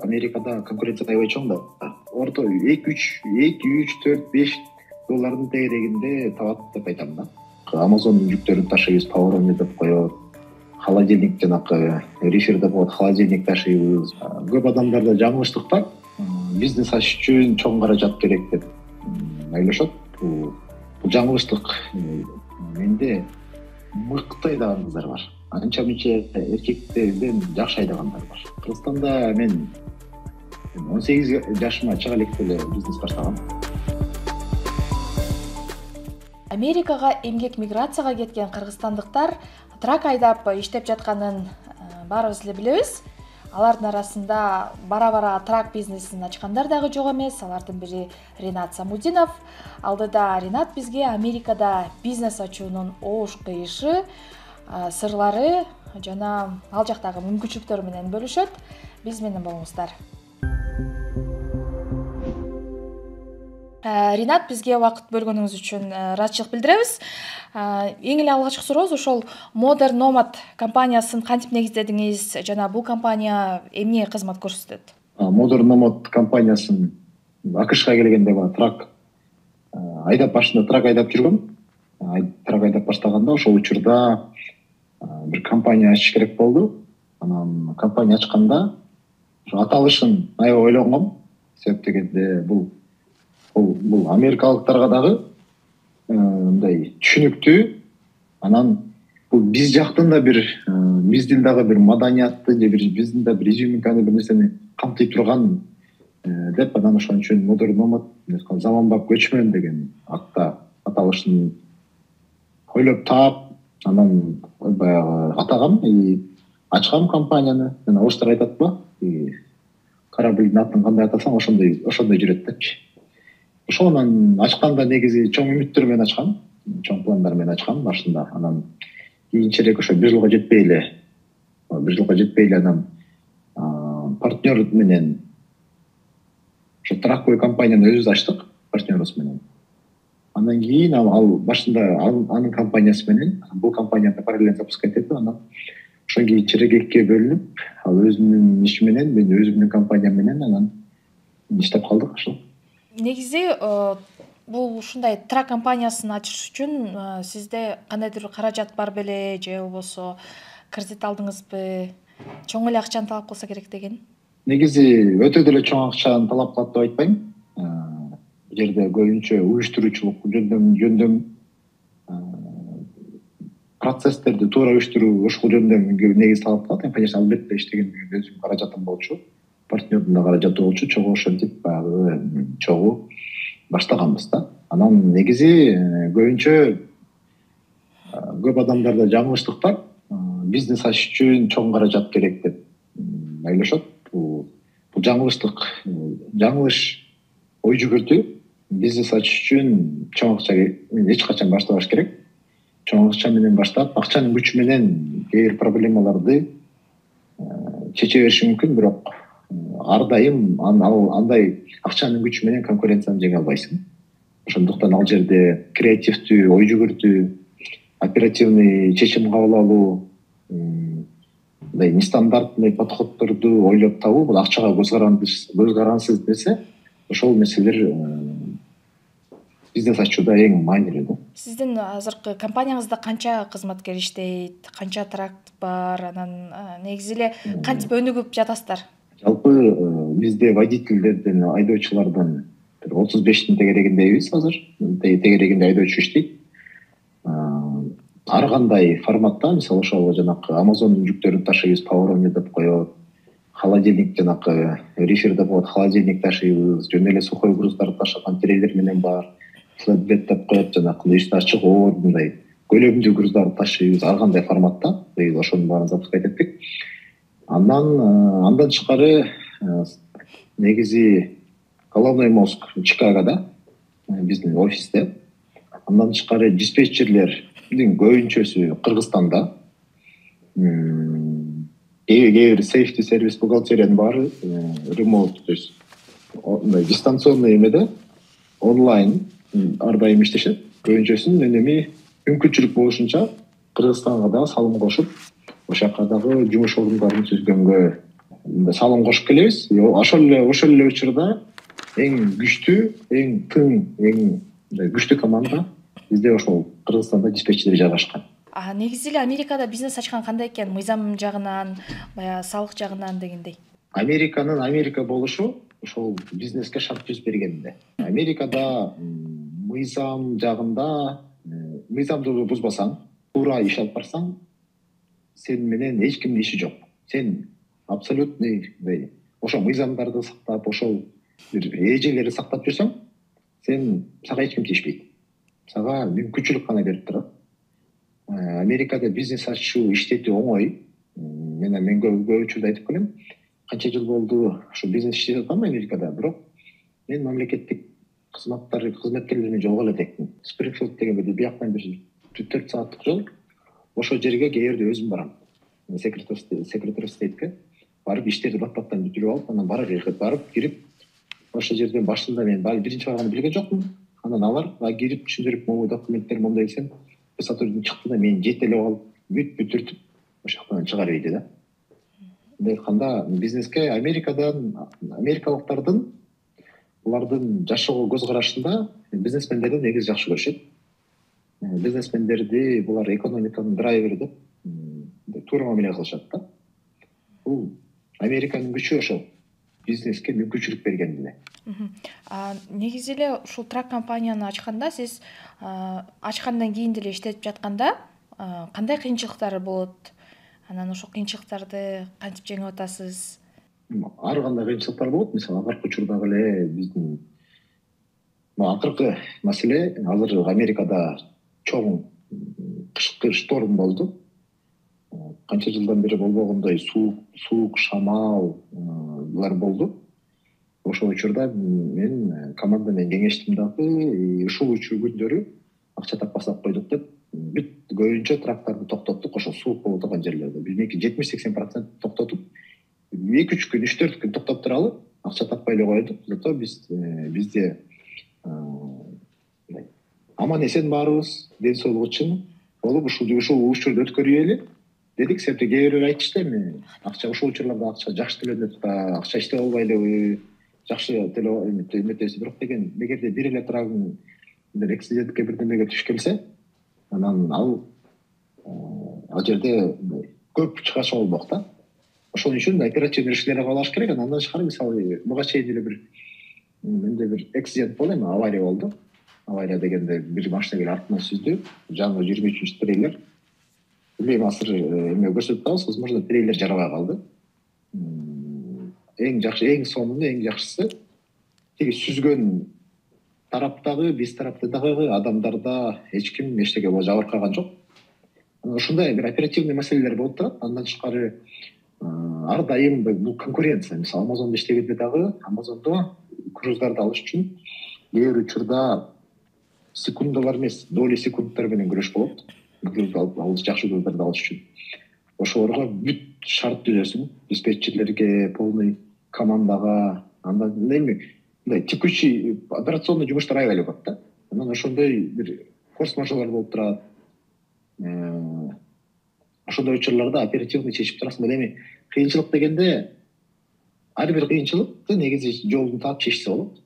Америкада конкуренция аябай чоң да. Орто 2-3-4-5 доллардын тегерегинде табат деп айтам да. Amazon жүктөрүн ташыйбыз, Powerone деп коет. Холодильник жанакы рифер деп коет, холодильник ташыйбыз. Көп адамдарда жаңылыштык бар. Бизнес ачыш үчүн чоң каражат керек деп ойлошот. Бул жаңылыштык. Менде мыкты айдаган кыздар бар. Анча мынча эркектерден жакшы айдагандар бар. Кыргызстанда мен 18 жашыма чыга электе эле бизнес баштагам. Америкага эмгек миграцияга кеткен кыргызстандыктар трак айдап иштеп жатканын баарыбыз эле билебиз. Алардын арасында бара-бара трак бизнесин ачкандар дагы жок эмес. Алардын бири Ринат Самудинов. Алдыда Ринат бизге Америкада бизнес ачуунун оош кыйышы, сырлары жана ал жактагы мүмкүнчүлүктөрү менен бөлүшөт. Биз менен болуңуздар. Ринат, бизге убакыт бөлгөнүңүз үчүн ыраазычылык билдиребиз. Эң эле алгачкы сурообуз ошол Modern Nomad компаниясын кантип негиздедиңиз жана бул компания эмне кызмат көрсөтөт? Modern Nomad компаниясын АКШга келгенде трак айдап башында трак айдап жүргөм. Трак айдап баштаганда ошол учурда бир компания ачыш керек болду. Анан компания ачканда аталышын аябай ойлонгом. Себеп дегенде бул америкалыктарга дагы мындай түшүнүктүү. Анан бул биз жактын да бир биздин дагы бир маданиятты же биздин да бир изюминканы бир нерсени камтый турган деп анан ошон үчүн Modern Nomad заманбап көчмөн деген аталышын ойлоп таап анан баягы атагам и ачкам компанияны. Мен орустар айтат ба, корабльдин атын кандай атасаң ошондой жүрөт депчи. Ошонан ачканда негизи чоң үмүттөр менен ачкам, чоң пландар менен ачкам башында. Анан кийинчерээк ошо бир жылга жетпей эле анан партнер менен ошо тракой компанияны өзүбүз ачтык, партнерибиз менен. Андан кийин ал башында анын компаниясы менен бул компанияны параллельно запускать этип, анан ошон кийинчерээк экиге бөлүнүп, ал өзүнүн иши менен, мен өзүмдүн компаниям менен анан иштеп калдык ошол. Негизи бул ушундай трак компаниясын ачыш үчүн сизде кандайдыр бир каражат бар беле же болбосо кредит алдыңызбы? Чоң эле акчаны талап кылса керек деген? Негизи өтө деле чоң акчаны талап кылат деп айтпайм. Бул жерде көбүнчө уюштуруучулук, жөндөм процесстерди туура уюштуруу ушул жөндөм негизи талап кылат. Конечно, албетте иштегенден кийин өзүмдүн каражатым болчу, партнердин да каражаты болчу, чогуу ошентип баягы чогуу баштаганбыз да. Анан негизи көбүнчө көп адамдарда жаңылыштык бар. Бизнес ачыш үчүн чоң каражат керек деп ойлошот. Бул жаңылыштык. Жаңылыш ой жүгүртүү. Бизнес ачыш үчүн чоң акча эч качан баштабаш керек. Чоң акча менен баштап, акчанын күчү менен кээ бир проблемаларды чече бериши мүмкүн, бирок ар дайым андай акчанын күчү менен конкуренцияны жеңе албайсың. Ошондуктан ал жерде креативдүү, ой жүгүртүү, оперативный чечим кабыл алуу, мындай нестандартный подходдорду ойлоп табуу, бул акчага көз карансыз нерсе. Ошол нерселер бизнес ачууда эң маанилүү да. Сиздин азыркы компанияңызда канча кызматкер иштейт, канча тракт бар, анан негизи эле кантип өнүгүп жатасыздар? Жалпы бизде водительдерден, айдоочулардан 35-тин тегерегиндейбиз азыр. Тегерегинде айдоочу иштейт. Ар кандай форматта, мисалы ошол жанакы Amazon жүктөрүн ташыйбыз, Powerone деп коет. Холодильник жанакы рифер деп коет, холодильник ташыйбыз. Жөн эле сухой груздарды ташыган трейлер менен бар. Flatbed деп коет, жанакы үстү ачык оор мындай көлөмдүү груздарды ташыйбыз. Ар кандай форматта. Быйыл ошонун баарын запускать эттик. Андан тышкары негизи головной мозг Чикагода, биздин офисте. Андан тышкары диспетчерлердин көбүнчөсү Кыргызстанда. Кээ бир safety сервис бухгалтериянын баары remote, то есть дистанционный эмеде онлайн ар дайым иштешет. Көбүнчөсүн эми мүмкүнчүлүк болушунча Кыргызстанга да салым кошуп, ошол жакка дагы жумуш орундарын түзгөнгө салым кошуп келебиз. Ошол эле учурда эң күчтүү, эң тың, эң күчтүү команда бизде ошол Кыргызстанда диспетчерде жайгашкан. Негизи эле Америкада бизнес ачкан кандай экен? Мыйзам жагынан, баягы салык жагынан дегендей. Американын Америка болушу ошол бизнеске шарт түзүп бергенде. Америкада мыйзам жагында мыйзамды бузбасаң, туура иш алып барсаң, сен менен эч кимдин иши жок. Сен абсолютный ошол мыйзамдарды сактап, ошол бир эжелерди сактап жүрсөң, сага эч ким тиешпейт. Сага мүмкүнчүлүк гана берип турат. Америкада бизнес ачуу, иштетүү оңой. Мен көп учурда айтып келем. Канча жыл болду ушу бизнес иштеп жатам Америкада, бирок мен мамлекеттик кызматкерлермен жолуга эле элекмин. Спрингфилд деген бияктан бир 4 сааттык жол. Ошол жерге кээ бирде өзүм барам. Секретарь стейтке барып иштерди баттан бүтүрүп алып, анан барып кирип, ошол жерден башында мен биринчи барганда билген жокмун. Анан алар кирип түшүндүрүп, могу документтер мондай десем, сотрудник чыкты да мени жетелеп алып, бүтүртүп ошол жактан чыгарып ийди да. Мындай айтканда, бизнеске америкалыктардын булардын жашоо көз карашында бизнесмендерди негизи жакшы көрүшөт. Бизнесмендерди булар экономиканын драйвери деп туура мамиле кылышат да. Бул Американын күчү ошол бизнеске мүмкүнчүлүк берген эле. Негизи эле ушул трак компанияны ачканда, сиз ачкандан кийин деле иштетип жатканда кандай кыйынчылыктар болот? Анан ошол кыйынчылыктарды кантип жеңип атасыз? Ар кандай кыйынчылыктар болот. Мисалы, акыркы учурдагы эле биздин акыркы маселе, азыр Америкада чоң кышкы шторм болду. Канча жылдан бери болбогондой суук, шамал булар болду. Ошол учурда мен команда менен кеңештим дагы, ушул күндөрү акча таппасак койдук деп, бүт көбүнчө трактарды токтоттук ошол суук болуп турган жерлерде. 70-80% токтотуп, 2-3 күн, 3-4 күн токтоп туралы, акча таппай эле койдук. Зато бизде аман эсен баарыбыз, ден соолук үчүн болуп ушул учурду өткөрүйлү дедик. Себеби кээ бирөө айтышты, эми акча ушул учурларда акча жакшы төлөнөт да, акча иштеп албайлыбы, жакшы эметебиз. Бирок деген, эгерде бир эле трагың эксидентке бирдемеге түшүп келсе, анан ал жерде көп чыгашы болмок да. Ошон үчүн оперативный решение кабыл алыш керек. Андан тышкары, мисалы, буга чейин эле менде бир эксидент болду, эми авария болду. Авария дегенде бир машина келип артынан сүздү. Жаңы 23-ч трейлер. Билбейм, азыр эме көрсөтүп атабыз, возможно, трейлер жарабай калды. Эң сонунду, эң жакшысы тиги сүзгөн тараптагы, биз тараптагы адамдарда эч ким эчтеке жабыркаган жок. Ушундай бир оперативный маселелер болуп турат. Андан тышкары ар дайым бул конкуренция. Мисалы, Amazon'да иштегенде дагы, Amazon'да груздарды алыш үчүн кээ бир учурда секундалар эмес, доли секундтар менен күрөш болот. Жакшы груздарды алыш үчүн. Ошолорго бүт шарт түзөсүң, диспетчерлерге, полный командага, андан эми мындай текущий операционный жумуштар аябай көп да. Анан ошондой бир форс-мажорлор болуп турат. Ошондой учурларда оперативный чечип турасың. Эми кыйынчылык дегенде, ар бир кыйынчылыкты негизи жолун таап чечсе болот.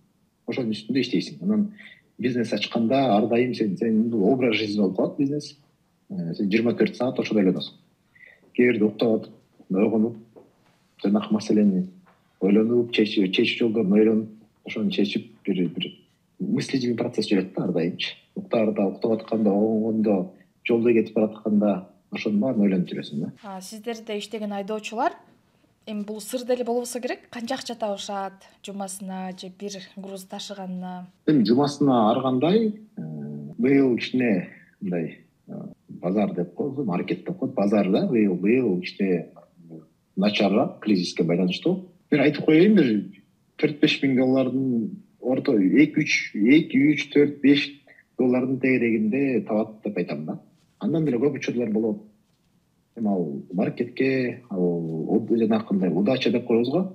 Ошонун үстүндө иштейсиң. Анан бизнес ачканда ар дайым сен образ жизни болуп калат бизнес. Сен 24 саат ошодо ойлоносуң. Кээ бирде уктап атып, ойгонуп, жанакы маселени ойлонуп, чечүү жолдорун ойлонуп, ошону чечип бир мыслительный процесс жүрөт да ар дайымчы. Уктап атканда, оңондо, жолдо кетип баратканда ошонун баарын ойлонуп жүрөсүң да. Сиздерде иштеген айдоочулар, эми бул сыр деле болбосо керек, канча акча табышат жумасына же бир груз ташыганына? Эми жумасына ар кандай, быйыл кичине мындай базар деп коет, маркет деп коет, базар да, быйыл кичине начарыраак, кризиске байланыштуу. Бир айтып коеюн, бир $4-5 миң орто $2, 3, 4, 5 тегерегинде табат деп айтам да. Андан деле көп учурлар болот. Эми ал маркетке, ал жанакындай удача деп коебуз го.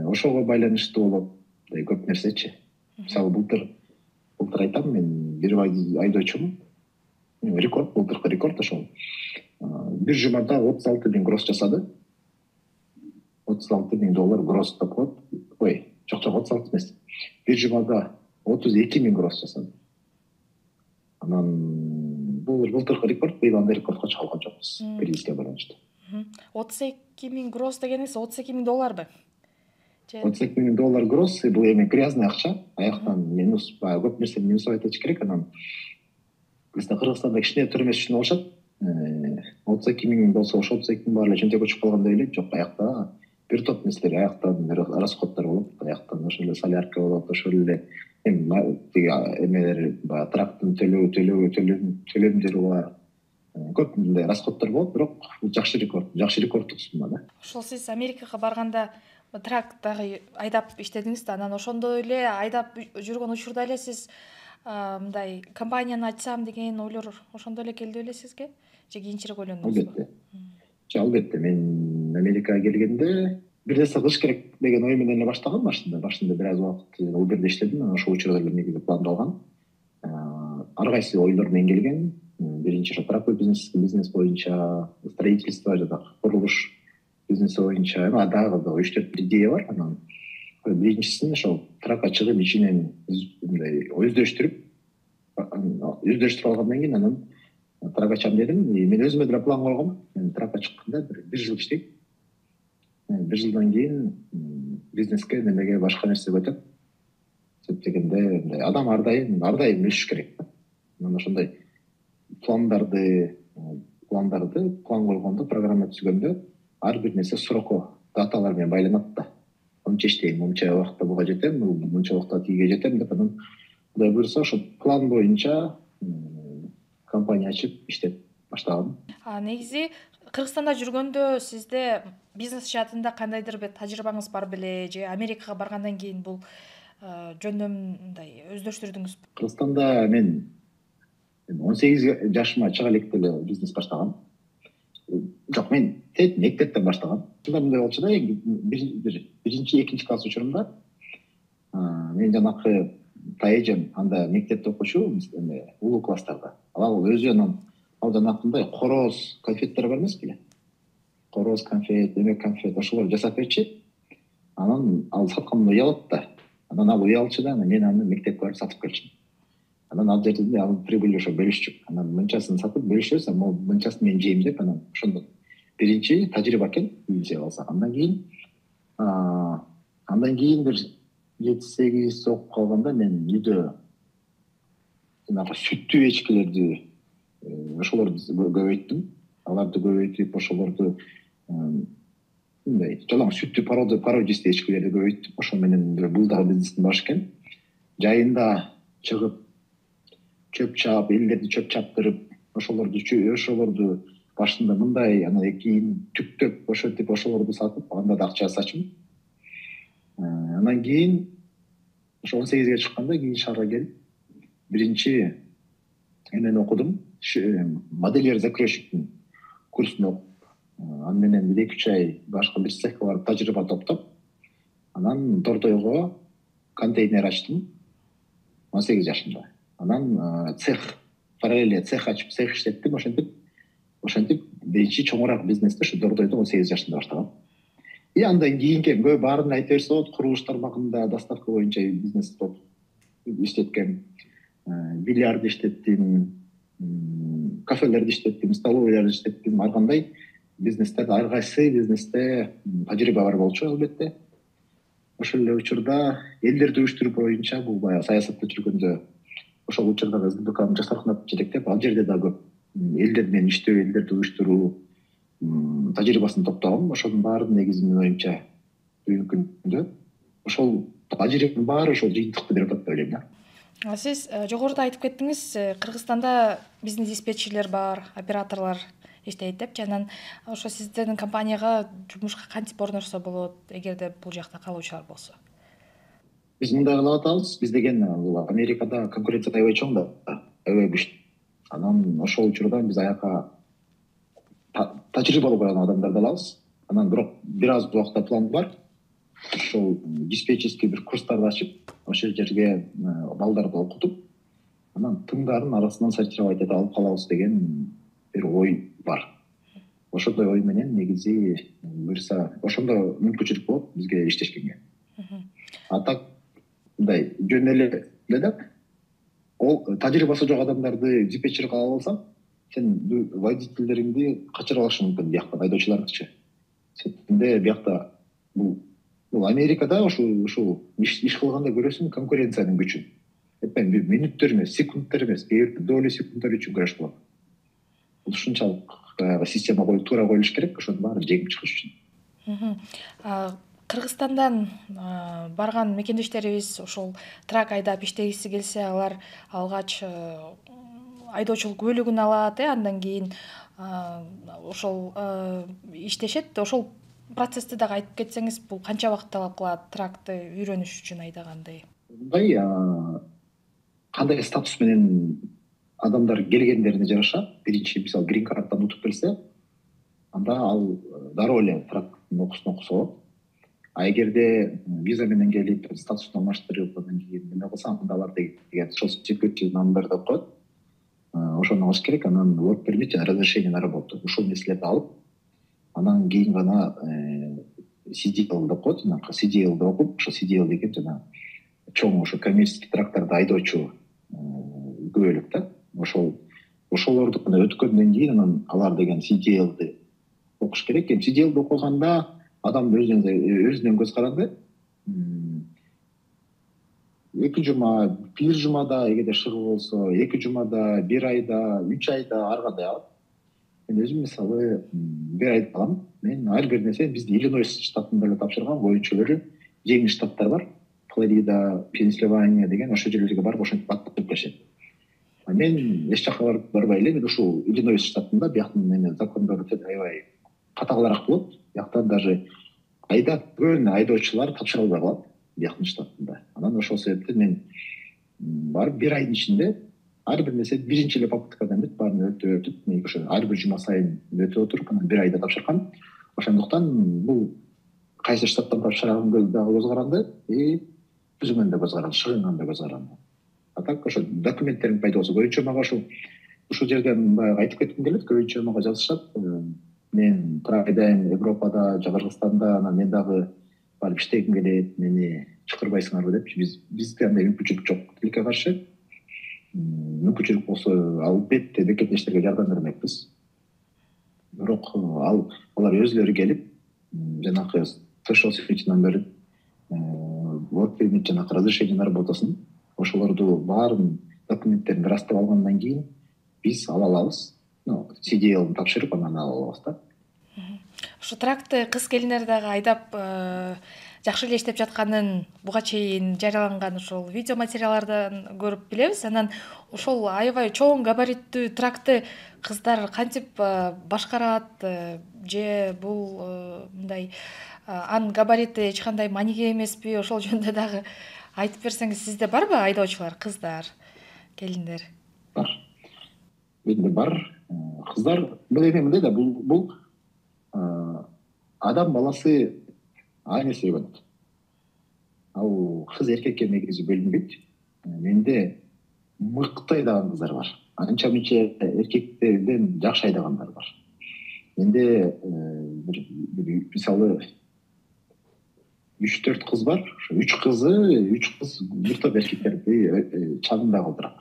Ошого байланыштуу болот. Көп нерсечи. Мисалы, былтыр айтам, мен бир айдоочумун. Былтыркы рекорд ошол. Бир жумада 36 миң гроз жасады. $36.000 гроз деп коет. Ой, жок, 36 эмес. Бир жумада 32.000 гроз жасадым. Анан бул былтыркы рекорд, быйыл андай рекордко чыга алган жокпуз кризиске байланыштуу. 32.000 гроз дегениңиз $32.000 же? $32.000 гроз, бул эми грязный акча. Аяктан минус, көп нерсе минусовать этиш керек. Анан bizde Kırgızstanda кичине төрөмөс үчүн алышат. 32.000 болсо ошол 32.000 баары эле чөнтөккө чыгып калгандай эле. Жок, аякта бир топ нерселер, аяктан расходдор болот, аяктан ошол эле солярка болот, ошол эле эмелер, трактын төлөмдөрү бар. Көп мындай расходдор болот, бирок жакшы рекордтук сумма да. Ошол сиз Америкага барганда трак дагы айдап иштедиңиз да, анан ошондой эле айдап жүргөн учурда эле сиз мындай компанияны ачсам деген ойлор ошондо эле келди беле сизге? Же кийинчерээк ойлондуңузбу? Албетте, мен Америкага келгенде бир нерсе кылыш керек деген ой менен эле баштагам башында бир аз убакыт Uber'де иштедим, анан ошол учурда эле негизи пландалган. Ар кайсы ойлор менен келген. Биринчи трак бизнес боюнча, строительство жана курулуш бизнеси боюнча дагы 3-4 идея бар. Анан биринчисин ошол тракка чыгып ичинен мындай өздөштүрүп алгандан кийин анан трак ачам дедим. Мен өзүмө деле план койгом. Мен тракка чыкканда бир жыл иштейм. Бир жылдан кийин бизнеске немеге башка нерсеге өтөм. Сөп дегенде адам ар дайым өсүш керек. Анан ошондой план койгондо, программа түзгөндө ар бир нерсе срокко, даталар менен байланат да. Мынча иштейм, мынча убакытта буга жетем, мынча убакытта тиге жетем деп анан Кудай буйрса ошо план боюнча компания ачып иштеп баштагам. Негизи Кыргызстанда жүргөндө сизде бизнес жаатында кандайдыр бир тажрыйбаңыз бар беле, же Америкага баргандан кийин бул жөндөм мындай өздөштүрдүңүзбү? Кыргызстанда мен 18 жашыма чыга электе эле бизнес баштагам. Жок, мен мектептен баштагам. Мындай болчу да, биринчи, экинчи класс учурумда мен жанакы тайэжем анда мектепте окучу, улуу класстарда. Ал өзү анан жанакындай короз конфеттер бар эмес беле? Короз конфет, конфет ошолорду жасап берчи. Анан ал сатканда уялат да. Анан ал уялчу да, мен аны мектепке барып сатып келчүмүн. Анан ал жерде ал прибыль ошо бөлүшчүк. Анан мынчасын сатып бөлүшөбүз, ал мынчасын мен жейм деп, анан ошондон биринчи тажрыйба экен, билсе алсак. Андан кийин бир 7-8 окуп калганда мен үйдө жанагы сүттүү эчкилерди ошолорду көбөйттүм. Аларды көбөйтүп, ошолорду мындай жалаң сүттүү породистый эчкилерди көбөйттүм. Ошо менен бул дагы бизнестин башы экен. Жайында чыгып чөп чаап, элдерди чөп чаптырып, ошолорду башында мындай, анан кийин түктөп, ошентип ошолорду сатып, анда да акча жасачумун. Андан кийин ошо 18ге чыкканда кийин шаарга келип, биринчи эмени окудум, модельер-закройщиктин курсун окуп, аны менен 1-2 ай башка бир цехке барып тажрыйба топтоп, анан Тордойго контейнер ачтым 18 жашымда. Анан параллельно цех ачып, цех иштеттим, ошентип биринчи чоңураак бизнести ошо Тордойдо 18 жашымда баштагам. Андан кийинки көп баарын айта берсе болот. Курулуш тармагында доставка боюнча бизнес иштеткем, бильярд иштеттим, кафелерди иштеттим, столовыйларды иштеттим. Ар кандай бизнесте, ар кайсы бизнесте тажрыйба бар болчу албетте. Ошол эле учурда элдерди уюштуруу боюнча, бул баягы саясатта жүргөндө ошол учурдагы СДКнын Жасарханов жетектеп, ал жерде да көп элдер менен иштөө, элдерди уюштуруу тажрыйбасын топтогом. Ошонун баарын негизи менин оюмча бүгүнкү күндө ошол тажрыйбанын баары ошол жыйынтыкты берип атат деп ойлойм да. Сиз жогоруда айтып кеттиңиз, Кыргызстанда бизнес-диспетчерлер бар, операторлор иштейт деп, анан ошо сиздердин компанияга жумушка кантип орношсо болот, эгерде бул жакта калуучулар болсо? Биз мындай кылып атабыз. Биз деген Америкада конкуренция аябай чоң да, аябай күчтүү. Анан ошол учурда биз аяка тажрыйбалуу болгон адамдарды алабыз. Анан бирок бир аз убакытта план бар. Ошол диспетчерский бир курстарды ачып, ошол жерге балдарды окутуп, анан тыңдарын арасынан сортировать этип алып калабыз деген бир ой бар. ошондой ой менен негизи буюрса ошондо мүмкүнчүлүк болот бизге иштешкенге. А так мындай жөн эле да ол тажрыйбасы жок адамдарды диспетчер кылып алсаң, сен водительдериңди качырып алышың мүмкүн бияктан, айдоочулардычы. Сетинде биякта бул Америкада ушул иш кылганда көрөсүң конкуренциянын күчүн. Бир мүнөттөр эмес, секундтар эмес, доли секундтар үчүн күрөш болот. Бул ушунчалык система туура коюлуш керек, ошонун баарын жеңип чыгыш үчүн. Кыргызстандан барган мекендештерибиз ошол трак айдап иштегиси келсе, алар алгач айдоочулук күбөлүгүн алат, андан кийин ошол иштешет. Ошол процессти дагы айтып кетсеңиз, бул канча убакыт талап кылат тракты үйрөнүш үчүн айдагандай? Мындай кандай статус менен адамдар келгендерине жараша, биринчи мисалы грин карттан утуп келсе, анда ал дароо эле трактын окуусун окуса болот. А эгерде виза менен келип статусун алмаштырып андан кийин эмне кылса, анда алар деген ошол секретный номер деп коет. Ошону алыш керек, анан work permit жана разрешение на работу. Ушул нерселерди алып, анан кийин гана CDL деп коет. CDL деп окуп, ошо CDL деген жана чоң ошо коммерческий тракторду айдоочу күбөлүк да. Ошолорду өткөндөн кийин анан алар деген CDL'ди окуш керек. CDL'ди окуганда адам өзүнөн көз каранды. 2 жума, 1 жумада эгерде шыгыл болсо, 2 жумада, 1 айда, 3 айда ар кандай алат. Мен өзүм мисалы 1 айда алам. Мен ар бир нерсе бизди Иллинойс штатында эле тапшырган, боюнчулары жеңил штаттар бар. Флорида, Пенсильвания деген ошол жерлерге барып ошентип баттап келишет. Мен эч жакка барбай эле, мен ушул Иллинойс штатында бияктын закондору аябай катаалаак болот. Бияктан даже айдап айдоочулар тапшыра албай калат бияктын штатында. Анан ошол себептен мен барып 1 айдын ичинде ар бир нерсе биринчи эле попыткадан эмес, баарын өтүп, мен ошо ар бир жума сайын өтүп отуруп, анан 1 айда тапшырган. Ошондуктан бул кайсы штаттан тапшырганды дагы көз каранды, түзүмөн да көз каранды, шыгынган да көз каранды. А так ошо документтериң пайда болсо, көбүнчө мага ушул жерден баягы айтып кетким келет, көбүнчө мага жазышат. Мен трак айдайм Европада, Кыргызстанда, анан мен дагы барып иштегим келет, мени чакырбайсыңарбы деп. Бизде андай мүмкүнчүлүк жок. Тилекке каршы мүмкүнчүлүк болсо албетте мекендештерге жардам бермекпиз. Бирок алар өзүлөрү келип, жанагы social security номер, work permit жанагы разрешение на работасын, ошолорду баарын документтерин ырастап алгандан кийин биз ала алабыз. CDL тапшырып анан ала алабыз да. Ошо тракты кыз келиндер дагы айдап жакшы эле иштеп жатканын буга чейин жарыяланган ошол видео материалдардан көрүп билебиз. Анан ошол аябай чоң габариттүү тракты кыздар кантип башкарат, же бул мындай анын габарити эч кандай маниге эмеспи? Ошол жөнүндө дагы айтып берсеңиз. Сизде барбы айдоочулар, кыздар, келиндер? Бар. Менде бар. Кыздар бул эми мындай да, бул адам баласы ар нерсе үйрөнөт. Ал кыз эркекке негизи бөлүнбөйт. Менде мыкты айдаган кыздар бар. Анча мынча эркектерден жакшы айдагандар бар. Менде мисалы 3-4 кыз бар. Ошо 3 кыз бир топ эркектерди чагында калтырат.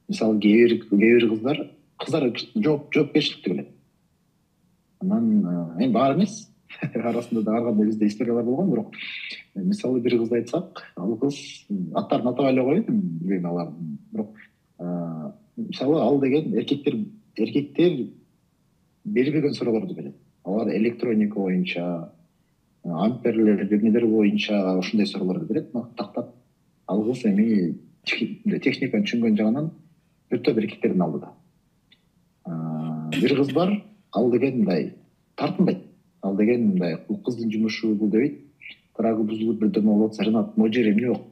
Мисалы кээ бир кыздар жоопкерчиликти билет. Анан баары эмес, арасында да ар кандай бизде историялар болгон, бирок мисалы бир кызды айтсак, ал кыз аттарын атап эле коеюн, билбейм алардын, бирок мисалы ал деген эркектер бербеген суроолорду билет. Алар электроника боюнча, амперлер, эмнелер боюнча ушундай суроолорду билет, тактап. Ал кыз эми техниканы түшүнгөн жагынан бир топ эркектердин алдыда. Бир кыз бар, ал деген мындай тартынбайт. Ал деген мындай бул кыздын жумушу бул дебейт. Трагы бузулуп бирдеме болот, Ренат Можер эмне жок.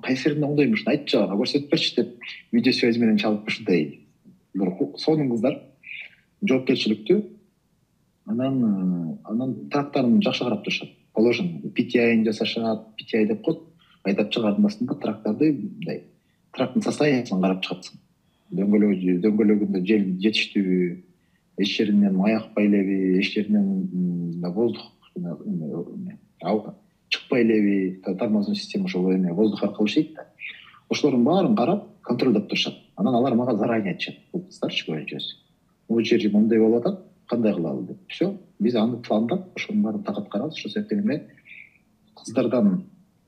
Кайсеринде оңдоймуш, айтчы, көрсөтүп берчи деп видео связь менен чалып ушундай. Бирок сонун кыздар жоопкерчиликтүү. Анан трактарын жакшы карап турушат. Положен PTI жасашат, PTI деп коет. Айдап чыгармасында тракторду мындай трактын состояниясын карап чыгатсың. Дөңгөлөгүндө жел жетиштүүбү, эч жеринен маякпай элеби, эч жеринен воздух чыкпай элеби, тормозной система ошол эме воздух аркылуу иштейт да. Ошолордун баарын карап контролдоп турушат. Анан алар мага заранее айтышат, бул кыздарчы көбүнчөсү. Бул жер мындай болуп атат, кандай кылалы деп. Все, биз аны пландап, ошонун баарын такат карабыз. Ошол себептен эле кыздардан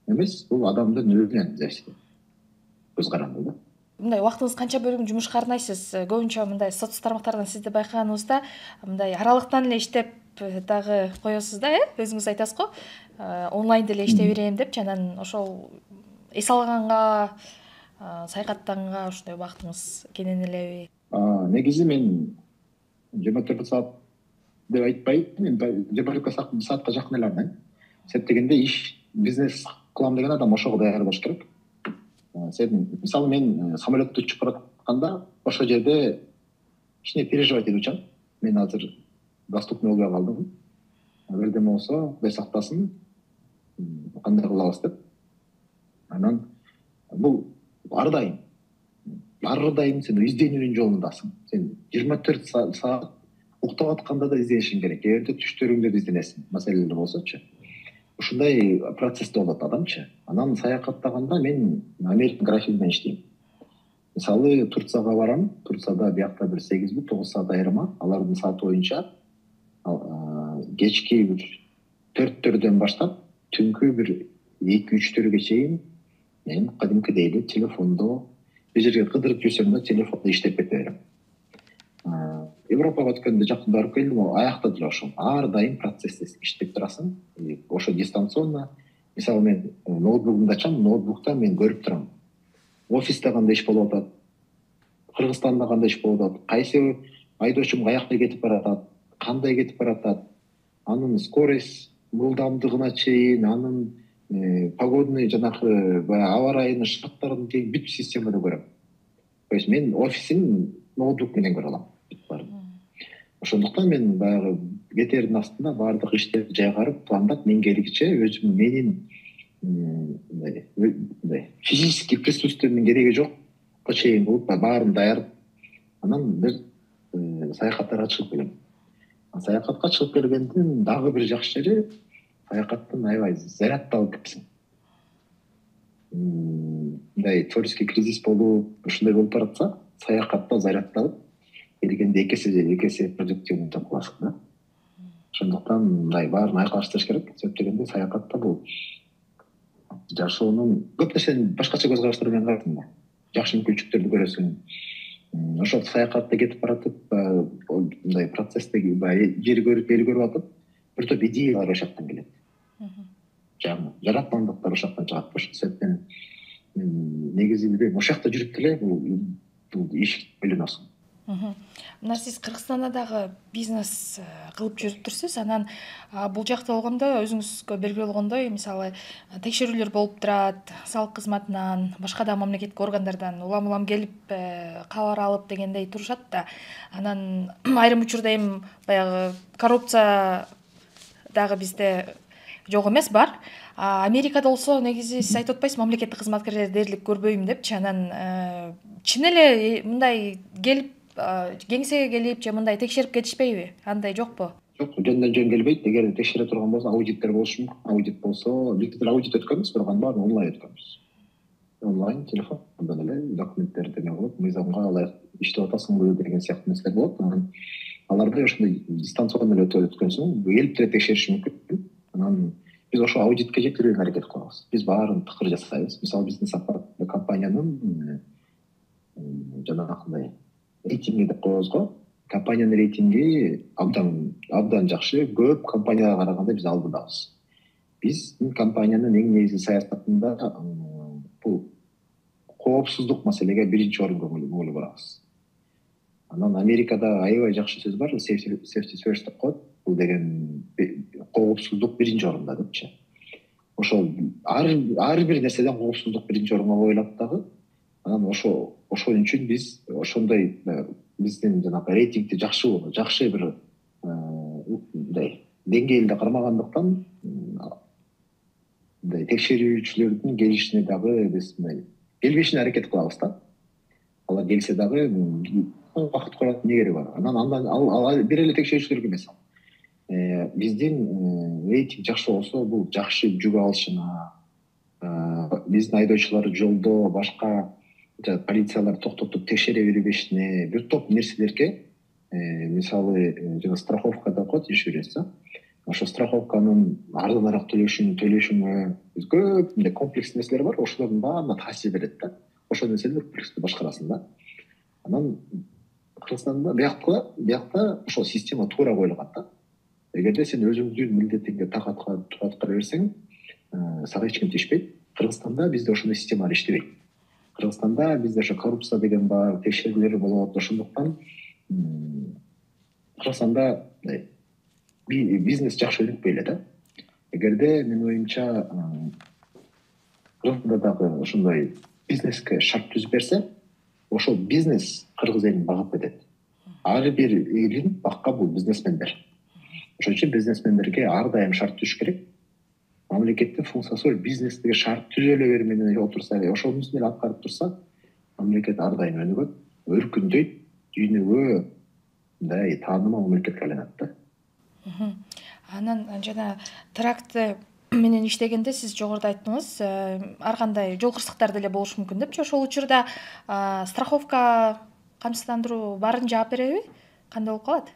эмес, бул адамдын өзүнөн зависит. Көз каранды да. Мындай убактыңыз канча бөлүгүн жумушка арнайсыз? Көбүнчө мындай соц тармактардан сизди байкаганыбызда мындай аралыктан эле иштеп дагы коесуз да, өзүңүз айтасыз го, онлайн деле иштей берем депчи, анан ошол эс алганга, саякаттаганга ушундай убактыңыз кенен элеби? Негизи мен 24 саат деп айтпайт, мен 24 саатка жакын эле арнайм. Себеп дегенде иш, бизнес кылам деген адам ошого даяр болуш керек. Мисалы мен самолетто учуп баратканда ошол жерде кичине переживать этип атчам. Мен азыр доступный болбой калдым. Бирдеме болсо, Кудай сактасын, кандай кылабыз деп. Анан бул ар дайым сен изденүүнүн жолундасың. Сен 24 саат уктап атканда да изденишиң керек. Эгерде түштөрүңдө да изденесиң, маселелер болсочу. Ушундай процессте болот адамчы. Анан саякаттаганда мен Америка графигинен иштейм. Мисалы Турцияга барам. Турцияда биякта бир 8-9 саат айырма. Алардын сааты боюнча кечки бир 4-төрдөн баштап түнкү бир 2-3-төргө чейин мен кадимкидей эле телефондо бир жерге кыдырып жүрсөм да телефондо иштеп кете берем. Европага өткөндө жакында барып келдим, аякта деле ошол. Ар дайым процессте иштеп турасың. Ошо дистанционно. Мисалы мен ноутбугумду ачам, ноутбукта мен көрүп турам. Офисте кандай иш болуп атат, Кыргызстанда кандай иш болуп атат, кайсы айдоочум каякта кетип баратат, кандай кетип баратат, анын скорость ылдамдыгына чейин, анын погодный жанагы аба ырайынын шарттарын тең бүт системада көрөм. То есть мен офисин ноутбук менен көрө алам. Ошондуктан мен баягы кетердин астында баардык иштерди жайгарып, пландап, менгерикче өзүм менин физический присутствиемдин кереги жокко чейин кылып баарын даярып, анан бир саякаттарга чыгып келем. Саякатка чыгып келгендин дагы бир жакшы жери, саякаттан аябай зарядталып кетсиң. Мындай творческий кризис болуп, ушундай болуп баратса, саякатта зарядталып келгенде эки эсе продуктивный деп каласың да. Ошондуктан мындай баарын айкалыштырыш керек. Себеп дегенде саякатта бул жашоонун көп нерсени башкача көз караштар менен карайсың да. Жакшы мүмкүнчүлүктөрдү көрөсүң. Ошол саякатта кетип баратып, мындай процессте жер көрүп, эл көрүп атып, бир топ идеялар ошол жактан келет. Жаңы жараткандыктар ошол жактан чыгат. Ошол себептен негизи ошол жакта жүрүп деле бул иш ойлоносуң. Мына сиз Кыргызстанда дагы бизнес кылып жүрүп турсуз. Анан бул жакта болгондо өзүңүзгө белгилүү болгондой, мисалы текшерүүлөр болуп турат, салык кызматынан, башка да мамлекеттик органдардан улам келип кабар алып дегендей турушат да. Анан айрым учурда эми баягы коррупция дагы бизде жок эмес, бар. Америкада болсо негизи сиз айтып атпайсызбы, мамлекеттик кызматкерлер дээрлик көрбөйм депчи. Анан чын эле мындай келип кеңсеге келип же мындай текшерип кетишпейби? Андай жокпу? Жок, жөндөн жөн келбейт. Эгер текшере турган болсо, аудиттер болушу мүмкүн. Аудит болсо, биз деле аудит өткөнбүз, бирок анын баарын онлайн өткөнбүз. Онлайн телефондон эле документтерди эме кылып, мыйзамга ылайык иштеп атасыңбы деген сыяктуу нерселер болот. Анан аларды ошондой дистанционно эле өткөнсөң, келип деле текшериши мүмкүн. Анан биз ошо аудитке жеткирүүгө аракет кылабыз. Биз баарын тыкыр жасайбыз. Мисалы биздин компаниянын жанагындай рейтинги деп коебуз го. Компаниянын рейтинги абдан жакшы. Көп компанияга караганда биз алдыдабыз. Биздин компаниянын эң негизги саясатында бул коопсуздук маселеге биринчи орунга коюп барабыз. Анан Америкада аябай жакшы сөз бар, safety first деп коет. Бул деген коопсуздук биринчи орунда депчи. Ошол ар бир нерседен коопсуздук биринчи орунга коюлат дагы. Анан ошол үчүн биз ошондой биздин жанагы рейтингди жакшы бир мындай деңгээлде кармагандыктан мындай текшерүүчүлөрдүн келишине дагы биз келбешине аракет кылабыз да. Алар келсе дагы убакыт көрөт эмне кереги бар? Андан ал бир эле текшерүүчү керек эмес. Биздин рейтинг жакшы болсо бул жакшы жүк алышына, биздин айдоочулар жолдо башка полициялар токтотуп текшере бербешине бир топ нерселерге мисалы жана страховка деп коет иншуранс. Ошо страховканын арзаныраак төлөшүнгө көп мындай комплекс нерселер бар. Ошолордун баарына таасир берет да. Ошол нерселерди комплекстүү башкарасың да. Анан Кыргызстанда биякта ошол система туура коюлган да. Эгерде сен өзүңдүн милдетиңге так аткара берсең, сага эч ким тиешпейт. Кыргызстанда бизде ошондой системалар иштебейт. Кыргызстанда бизде ошо коррупция деген бар, текшерүүлөр болот. Ошондуктан Кыргызстанда бизнес жакшы өнүкпөй эле да. Эгерде менин оюмча Кыргызстанда дагы ошондой бизнеске шарт түзүп берсе, ошол бизнес кыргыз элин багып кетет. Ар бир элин бакка бул бизнесмендер. Ошон үчүн бизнесмендерге ар дайым шарт түзүш керек. Мамлекеттин функциясы бизнеске шарт түзө эле берүү менен отурса, ошонун эле аткарып турса, мамлекет ар дайым өнүгөт, өркүндөйт, дүйнөгө мындай таанымал мамлекетке айланат да. Анан жана тракты менен иштегенде сиз жогоруда айттыңыз, ар кандай жол кырсыктар деле болушу мүмкүн депчи. Ошол учурда страховка, камсыздандыруу баарын жаап береби? Кандай болуп калат?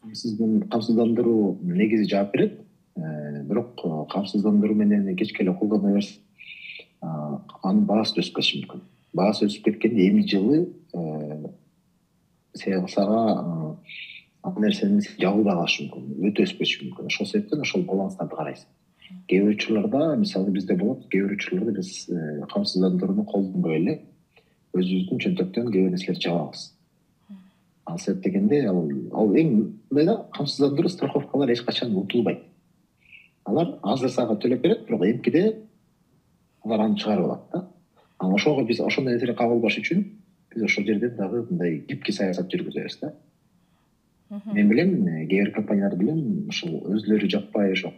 Камсыздандыруу негизи жаап берет, бирок камсыздандыруу менен кечке эле колдоно берсе, анын баасы өсүп кетиши мүмкүн. Баасы өсүп кеткенде эми жылы сага ал нерсени жабылбай калышы мүмкүн, өтө өсүп кетиши мүмкүн. Ошол себептен ошол баланстарды карайсың. Кээ бир учурларда, мисалы бизде болот, кээ бир учурларда биз камсыздандырууну колдонбой эле өзүбүздүн чөнтөктөн кээ бир нерселерди жабабыз. Ал себеп дегенде ал эң мындай да, камсыздандыруу страховкалар эч качан утулбайт. Алар азыр сага төлөп берет, бирок эмкиде алар аны чыгарып алат да. Анан ошого биз ошондой нерсеге кабылбаш үчүн биз ошол жерден дагы мындай гибкий саясат жүргүзөбүз да. Мен билем, кээ бир компаниялар билем, ошол өзүлөрү жаппай ошо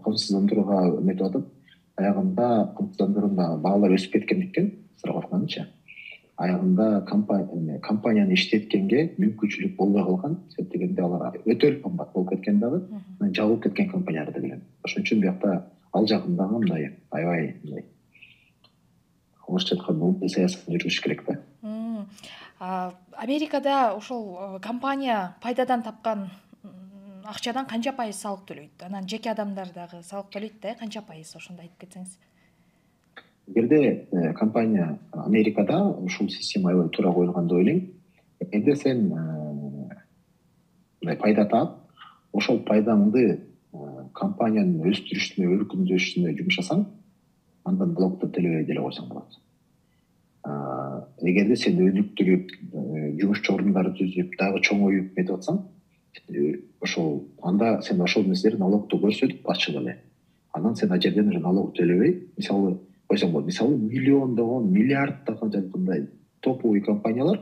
камсыздандырууга эметип атып, аягында камсыздандыруунда баалар өсүп кеткендиктен страховканычы, аягында компанияны иштеткенге мүмкүнчүлүк болбой калган. Себеп дегенде алар өтө эле кымбат болуп кеткен дагы, жабылып кеткен компанияларды билем. Ошон үчүн биякта ал жагындагы мындай аябай мындай орусча айтканда саясат жүргүзүш керек да. Америкада ошол компания пайдадан тапкан акчадан канча пайыз салык төлөйт? Анан жеке адамдар дагы салык төлөйт да, канча пайыз? Ошондо айтып кетсеңиз. Эгерде компания Америкада ушул система аябай туура коюлган деп ойлойм. Эгерде сен пайда таап, ошол пайдаңды компаниянын өстүрүшүнө, өркүндөшүнө жумшасаң, андан налогду төлөбөй деле койсоң болот. Эгерде сен өнүктүрүп, жумушчу орундар түзүп, дагы чоңоюп кетип атсаң, ошол анда сен ошол нерселерди налогду көрсөтүп ачык эле. Анан сен ал жерден налог төлөбөй, мисалы койсоң болот. Мисалы миллиондогон, миллиарддаган жанагындай топовый компаниялар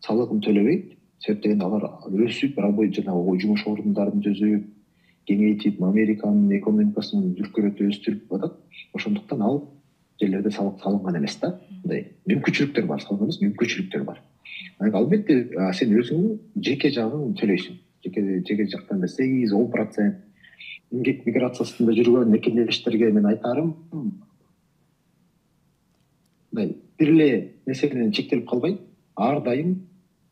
салыгын төлөбөйт. Себеп дегенде алар өсүп, жанагы жумуш орундарын түзүп, кеңейтип, Американын экономикасын дүркүрөтүп өстүрүп атат. Ошондуктан ал жерлерде салык салынган эмес да. Мындай мүмкүнчүлүктөр бар, салык эмес, мүмкүнчүлүктөр бар. Албетте сен өзүңдүн жеке жагың төлөйсүң. Жеке жактан 8-10% эмгек миграциясында жүргөн мекемештерге мен айтарым, мындай бир эле нерсе менен чектелип калбай, ар дайым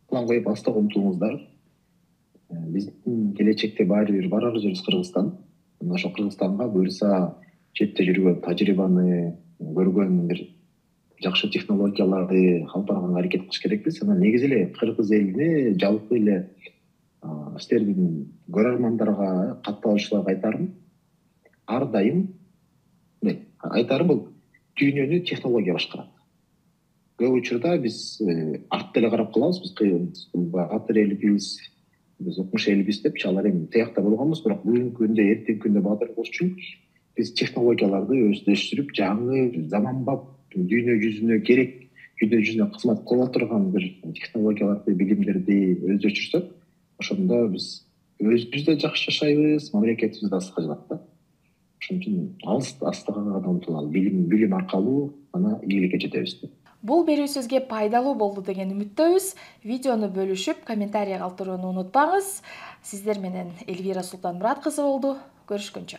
план коюп астага умтулуңуздар. Биздин келечекте баары бир барар жерибиз Кыргызстан. Ошо Кыргызстанга буюрса четте жүргөн тажрыйбаны көргөн бир жакшы технологияларды калтырганга аракет кылыш керекпиз. Анан негизи эле кыргыз элине, жалпы эле сиздердин көрөрмандарга, катталуучуларга айтарым, ар дайым айтарым бул дүйнөнү технология башкарат. Көп учурда биз артта эле карап калабыз, биз батыр элбиз, биз окмуш элбиз депчи, алар эми тиякта болгонбуз, бирок бүгүнкү күндө, эртеңки күндө батыр болуш үчүн биз технологияларды өстүрүп, жаңы заманбап дүйнө жүзүнө керек, дүйнө жүзүнө кызмат кыла турган бир технологияларды, билимдерди өздөштүрсөк, ошондо биз өзүбүз да жакшы жашайбыз, мамлекетибиз да астыга жылат да. Ошон үчүн астыга гана умтулалы, билим аркылуу ана ийгиликке жетебиз. Бул берүү сизге пайдалуу болду деген үмүттөбүз. Видеону бөлүшүп, комментарий калтырууну унутпаңыз. Сиздер менен Эльвира Султанмурат кызы болду. Көрүшкөнчө.